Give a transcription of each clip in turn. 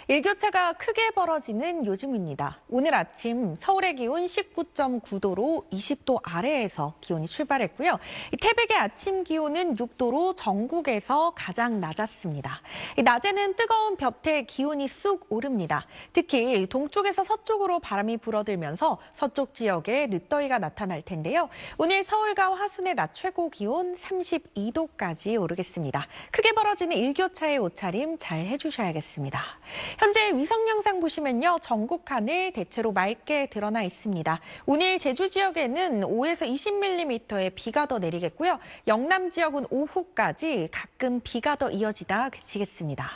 일교차가 크게 벌어지는 요즘입니다. 오늘 아침 서울의 기온 19.9도로 20도 아래에서 기온이 출발했고요. 태백의 아침 기온은 6도로 전국에서 가장 낮았습니다. 낮에는 뜨거운 볕에 기온이 쑥 오릅니다. 특히 동쪽에서 서쪽으로 바람이 불어들면서 서쪽 지역에 늦더위가 나타날 텐데요. 오늘 서울과 화순의 낮 최고 기온 32도까지 오르겠습니다. 크게 벌어지는 일교차의 옷차림 잘 해주셔야겠습니다. 현재 위성 영상 보시면요. 전국 하늘 대체로 맑게 드러나 있습니다. 오늘 제주 지역에는 5에서 20mm의 비가 더 내리겠고요. 영남 지역은 오후까지 가끔 비가 더 이어지다 그치겠습니다.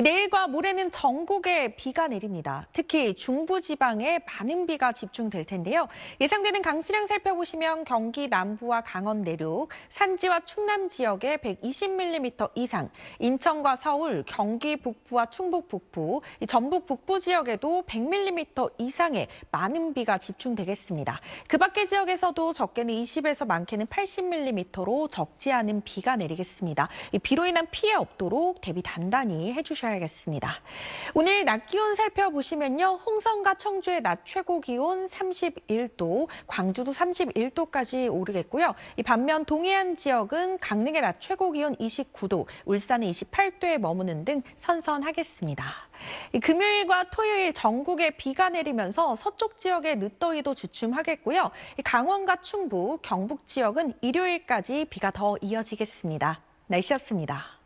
내일과 모레는 전국에 비가 내립니다. 특히 중부지방에 많은 비가 집중될 텐데요. 예상되는 강수량 살펴보시면 경기 남부와 강원 내륙, 산지와 충남 지역에 120mm 이상, 인천과 서울, 경기 북부와 충북 북부, 전북 북부 지역에도 100mm 이상의 많은 비가 집중되겠습니다. 그 밖의 지역에서도 적게는 20에서 많게는 80mm로 적지 않은 비가 내리겠습니다. 비로 인한 피해 없도록 대비 단단히 해주셔야겠습니다. 오늘 낮 기온 살펴보시면요. 홍성과 청주의 낮 최고 기온 31도, 광주도 31도까지 오르겠고요. 반면 동해안 지역은 강릉의 낮 최고 기온 29도, 울산은 28도에 머무는 등 선선하겠습니다. 금요일과 토요일 전국에 비가 내리면서 서쪽 지역의 늦더위도 주춤하겠고요. 강원과 충북, 경북 지역은 일요일까지 비가 더 이어지겠습니다. 날씨였습니다.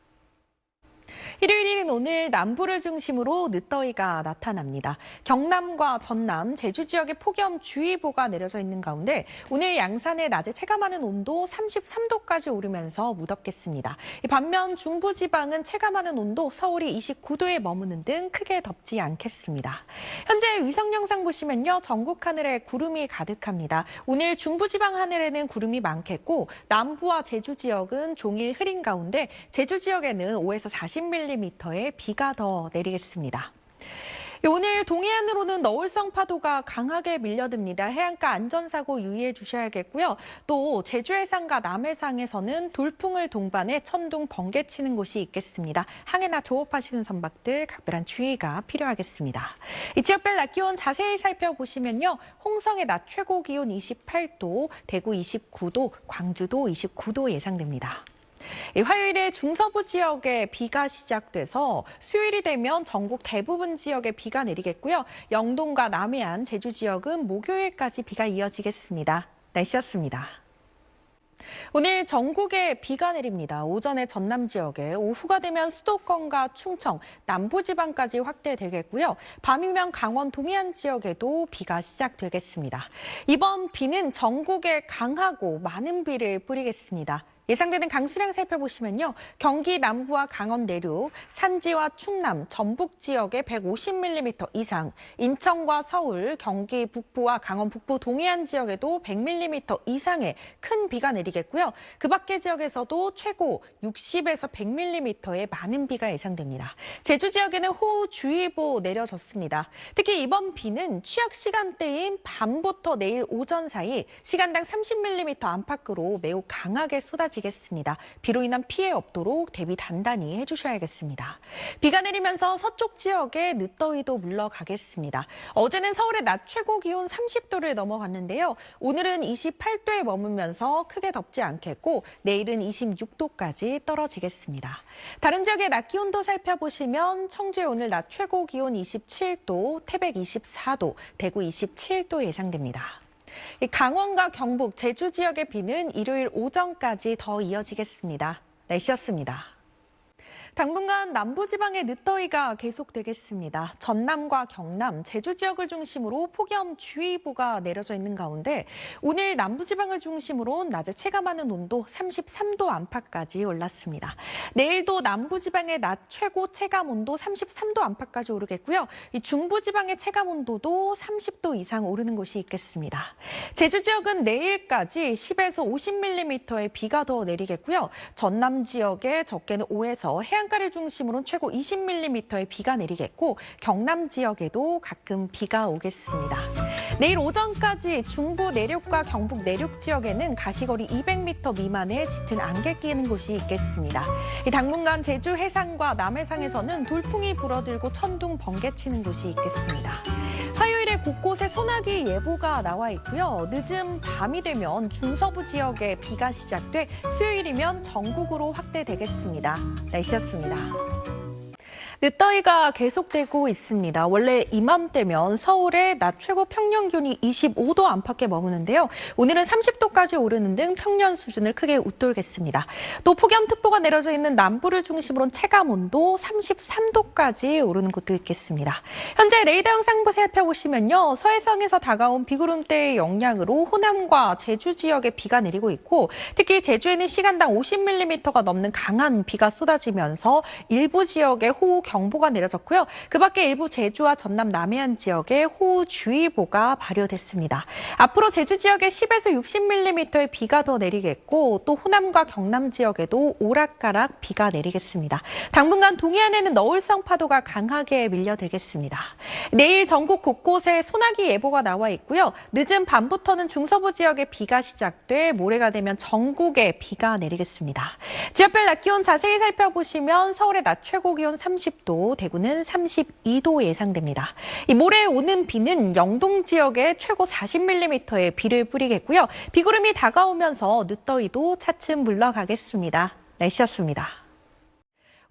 일요일인 오늘 남부를 중심으로 늦더위가 나타납니다. 경남과 전남, 제주 지역에 폭염주의보가 내려져 있는 가운데 오늘 양산의 낮에 체감하는 온도 33도까지 오르면서 무덥겠습니다. 반면 중부지방은 체감하는 온도 서울이 29도에 머무는 등 크게 덥지 않겠습니다. 현재 위성 영상 보시면요. 전국 하늘에 구름이 가득합니다. 오늘 중부지방 하늘에는 구름이 많겠고 남부와 제주 지역은 종일 흐린 가운데 제주 지역에는 5에서 40mm의 비가 더 내리겠습니다. 오늘 동해안으로는 너울성 파도가 강하게 밀려듭니다. 해안가 안전사고 유의해 주셔야겠고요. 또 제주 해상과 남해상에서는 돌풍을 동반해 천둥, 번개 치는 곳이 있겠습니다. 항해나 조업하시는 선박들 각별한 주의가 필요하겠습니다. 이 지역별 낮 기온 자세히 살펴보시면요. 홍성의 낮 최고 기온 28도, 대구 29도, 광주도 29도 예상됩니다. 화요일에 중서부 지역에 비가 시작돼서 수요일이 되면 전국 대부분 지역에 비가 내리겠고요. 영동과 남해안, 제주 지역은 목요일까지 비가 이어지겠습니다. 날씨였습니다. 오늘 전국에 비가 내립니다. 오전에 전남 지역에, 오후가 되면 수도권과 충청, 남부지방까지 확대되겠고요. 밤이면 강원 동해안 지역에도 비가 시작되겠습니다. 이번 비는 전국에 강하고 많은 비를 뿌리겠습니다. 예상되는 강수량 살펴보시면요. 경기 남부와 강원 내륙, 산지와 충남, 전북 지역에 150mm 이상, 인천과 서울, 경기 북부와 강원 북부 동해안 지역에도 100mm 이상의 큰 비가 내리겠고요. 그 밖의 지역에서도 최고 60에서 100mm의 많은 비가 예상됩니다. 제주 지역에는 호우주의보 내려졌습니다. 특히 이번 비는 취약 시간대인 밤부터 내일 오전 사이 시간당 30mm 안팎으로 매우 강하게 쏟아지겠습니다. 비로 인한 피해 없도록 대비 단단히 해주셔야겠습니다. 비가 내리면서 서쪽 지역에 늦더위도 물러가겠습니다. 어제는 서울의 낮 최고 기온 30도를 넘어갔는데요. 오늘은 28도에 머물면서 크게 덥지 않겠고 내일은 26도까지 떨어지겠습니다. 다른 지역의 낮 기온도 살펴보시면 청주의 오늘 낮 최고 기온 27도, 태백 24도, 대구 27도 예상됩니다. 강원과 경북, 제주 지역의 비는 일요일 오전까지 더 이어지겠습니다. 날씨였습니다. 당분간 남부지방의 늦더위가 계속되겠습니다. 전남과 경남, 제주 지역을 중심으로 폭염주의보가 내려져 있는 가운데 오늘 남부지방을 중심으로 낮에 체감하는 온도 33도 안팎까지 올랐습니다. 내일도 남부지방의 낮 최고 체감 온도 33도 안팎까지 오르겠고요. 이 중부지방의 체감 온도도 30도 이상 오르는 곳이 있겠습니다. 제주 지역은 내일까지 10에서 50mm의 비가 더 내리겠고요. 전남 지역에 적게는 5에서 해안가를 중심으로 최고 20mm의 비가 내리겠고 경남 지역에도 가끔 비가 오겠습니다. 내일 오전까지 중부 내륙과 경북 내륙 지역에는 가시거리 200m 미만의 짙은 안개 끼는 곳이 있겠습니다. 당분간 제주 해상과 남해상에서는 돌풍이 불어들고 천둥, 번개 치는 곳이 있겠습니다. 화요일에 곳곳에 소나기 예보가 나와 있고요. 늦은 밤이 되면 중서부 지역에 비가 시작돼 수요일이면 전국으로 확대되겠습니다. 날씨였습니다. 늦더위가 계속되고 있습니다. 원래 이맘때면 서울의 낮 최고 평년 기온이 25도 안팎에 머무는데요. 오늘은 30도까지 오르는 등 평년 수준을 크게 웃돌겠습니다. 또 폭염특보가 내려져 있는 남부를 중심으로 체감온도 33도까지 오르는 곳도 있겠습니다. 현재 레이더 영상 살펴보시면요. 서해상에서 다가온 비구름대의 영향으로 호남과 제주 지역에 비가 내리고 있고 특히 제주에는 시간당 50mm가 넘는 강한 비가 쏟아지면서 일부 지역에 호우 경보가 내려졌고요. 그 밖에 일부 제주와 전남 남해안 지역에 호우주의보가 발효됐습니다. 앞으로 제주 지역에 10에서 60mm의 비가 더 내리겠고 또 호남과 경남 지역에도 오락가락 비가 내리겠습니다. 당분간 동해안에는 너울성 파도가 강하게 밀려들겠습니다. 내일 전국 곳곳에 소나기 예보가 나와 있고요. 늦은 밤부터는 중서부 지역에 비가 시작돼 모레가 되면 전국에 비가 내리겠습니다. 지역별 낮 기온 자세히 살펴보시면 서울의 낮 최고 기온 30도, 대구는 32도 예상됩니다. 모레 오는 비는 영동 지역에 최고 40mm의 비를 뿌리겠고요. 비구름이 다가오면서 늦더위도 차츰 물러가겠습니다. 날씨였습니다.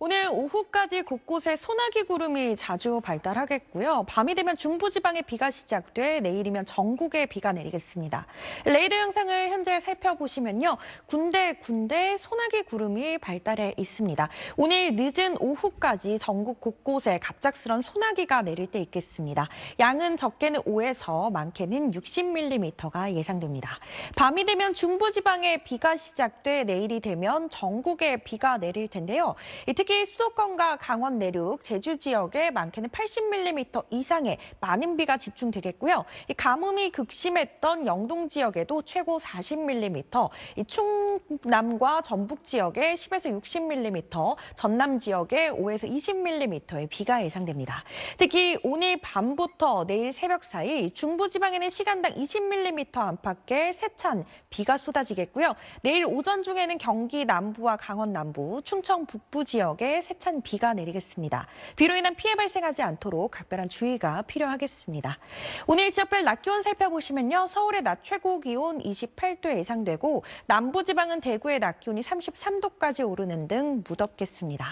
오늘 오후까지 곳곳에 소나기 구름이 자주 발달하겠고요. 밤이 되면 중부지방에 비가 시작돼 내일이면 전국에 비가 내리겠습니다. 레이더 영상을 현재 살펴보시면요. 군데군데 소나기 구름이 발달해 있습니다. 오늘 늦은 오후까지 전국 곳곳에 갑작스런 소나기가 내릴 때 있겠습니다. 양은 적게는 5에서 많게는 60mm가 예상됩니다. 밤이 되면 중부지방에 비가 시작돼 내일이 되면 전국에 비가 내릴 텐데요. 특히 수도권과 강원 내륙, 제주 지역에 많게는 80mm 이상의 많은 비가 집중되겠고요. 가뭄이 극심했던 영동 지역에도 최고 40mm, 충남과 전북 지역에 10에서 60mm, 전남 지역에 5에서 20mm의 비가 예상됩니다. 특히 오늘 밤부터 내일 새벽 사이 중부지방에는 시간당 20mm 안팎의 세찬 비가 쏟아지겠고요. 내일 오전 중에는 경기 남부와 강원 남부, 충청 북부 지역에 세찬 비가 내리겠습니다. 비로 인한 피해 발생하지 않도록 각별한 주의가 필요하겠습니다. 오늘 지역별 낮 기온 살펴보시면요. 서울의 낮 최고 기온 28도 예상되고 남부지방은 대구의 낮 기온이 33도까지 오르는 등 무덥겠습니다.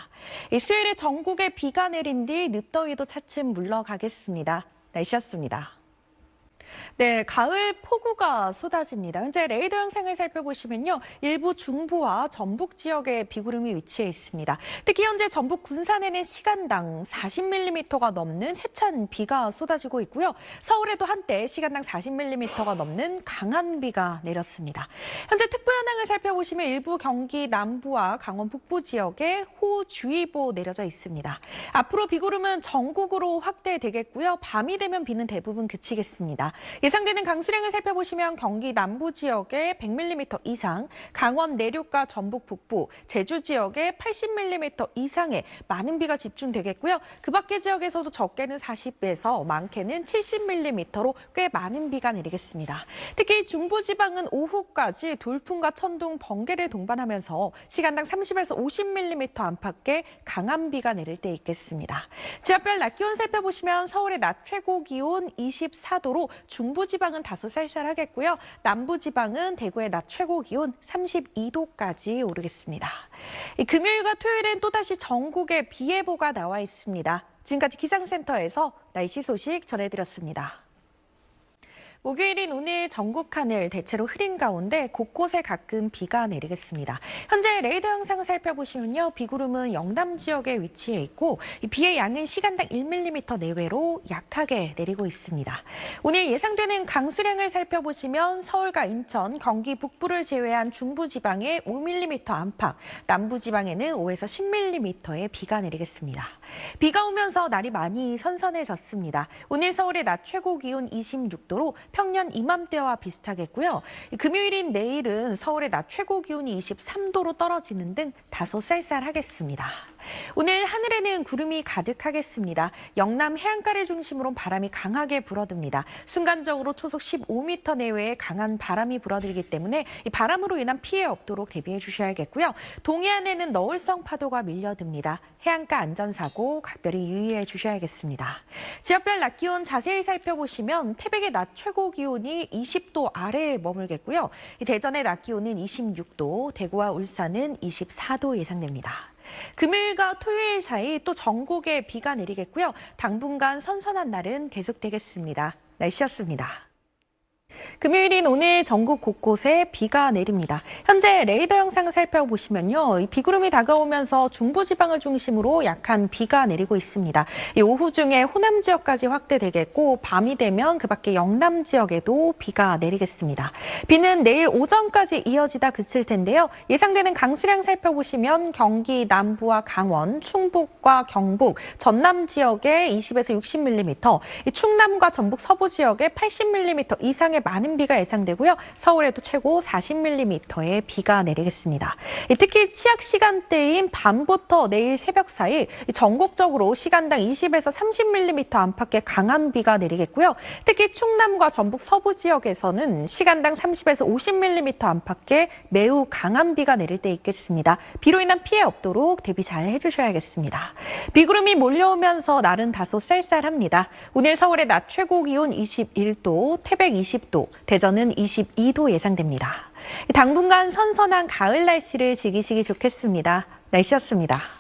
수요일에 전국에 비가 내린 뒤 늦더위도 차츰 물러가겠습니다. 날씨였습니다. 네, 가을 폭우가 쏟아집니다. 현재 레이더 영상을 살펴보시면요. 일부 중부와 전북 지역에 비구름이 위치해 있습니다. 특히 현재 전북 군산에는 시간당 40mm가 넘는 세찬 비가 쏟아지고 있고요. 서울에도 한때 시간당 40mm가 넘는 강한 비가 내렸습니다. 현재 특보 현황을 살펴보시면 일부 경기 남부와 강원 북부 지역에 호우주의보 내려져 있습니다. 앞으로 비구름은 전국으로 확대되겠고요. 밤이 되면 비는 대부분 그치겠습니다. 예상되는 강수량을 살펴보시면 경기 남부 지역에 100mm 이상, 강원 내륙과 전북 북부, 제주 지역에 80mm 이상의 많은 비가 집중되겠고요. 그 밖의 지역에서도 적게는 40에서 많게는 70mm로 꽤 많은 비가 내리겠습니다. 특히 중부지방은 오후까지 돌풍과 천둥, 번개를 동반하면서 시간당 30에서 50mm 안팎의 강한 비가 내릴 때 있겠습니다. 지역별 낮 기온 살펴보시면 서울의 낮 최고 기온 24도로 중부지방은 다소 쌀쌀하겠고요. 남부지방은 대구의 낮 최고 기온 32도까지 오르겠습니다. 금요일과 토요일엔 또다시 전국에 비 예보가 나와 있습니다. 지금까지 기상센터에서 날씨 소식 전해드렸습니다. 목요일인 오늘 전국 하늘 대체로 흐린 가운데 곳곳에 가끔 비가 내리겠습니다. 현재 레이더 영상을 살펴보시면요. 비구름은 영남 지역에 위치해 있고 이 비의 양은 시간당 1mm 내외로 약하게 내리고 있습니다. 오늘 예상되는 강수량을 살펴보시면 서울과 인천, 경기 북부를 제외한 중부지방에 5mm 안팎, 남부지방에는 5에서 10mm의 비가 내리겠습니다. 비가 오면서 날이 많이 선선해졌습니다. 오늘 서울의 낮 최고 기온 26도로 평년 이맘때와 비슷하겠고요. 금요일인 내일은 서울의 낮 최고 기온이 23도로 떨어지는 등 다소 쌀쌀하겠습니다. 오늘 하늘에는 구름이 가득하겠습니다. 영남 해안가를 중심으로 바람이 강하게 불어듭니다. 순간적으로 초속 15m 내외의 강한 바람이 불어들기 때문에 이 바람으로 인한 피해 없도록 대비해 주셔야겠고요. 동해안에는 너울성 파도가 밀려듭니다. 해안가 안전사고 각별히 유의해 주셔야겠습니다. 지역별 낮 기온 자세히 살펴보시면 태백의 낮 최고 기온이 20도 아래에 머물겠고요. 대전의 낮 기온은 26도, 대구와 울산은 24도 예상됩니다. 금요일과 토요일 사이 또 전국에 비가 내리겠고요. 당분간 선선한 날은 계속되겠습니다. 날씨였습니다. 금요일인 오늘 전국 곳곳에 비가 내립니다. 현재 레이더 영상 살펴보시면요. 이 비구름이 다가오면서 중부지방을 중심으로 약한 비가 내리고 있습니다. 이 오후 중에 호남 지역까지 확대되겠고 밤이 되면 그 밖에 영남 지역에도 비가 내리겠습니다. 비는 내일 오전까지 이어지다 그칠 텐데요. 예상되는 강수량 살펴보시면 경기 남부와 강원, 충북과 경북, 전남 지역에 20에서 60mm, 이 충남과 전북 서부 지역에 80mm 이상의 많은 비가 예상되고요. 서울에도 최고 40mm의 비가 내리겠습니다. 특히 취약 시간대인 밤부터 내일 새벽 사이 전국적으로 시간당 20에서 30mm 안팎의 강한 비가 내리겠고요. 특히 충남과 전북 서부 지역에서는 시간당 30에서 50mm 안팎의 매우 강한 비가 내릴 때 있겠습니다. 비로 인한 피해 없도록 대비 잘 해주셔야겠습니다. 비구름이 몰려오면서 날은 다소 쌀쌀합니다. 오늘 서울의 낮 최고 기온 21도, 태백 20도, 대전은 22도 예상됩니다. 당분간 선선한 가을 날씨를 즐기시기 좋겠습니다. 날씨였습니다.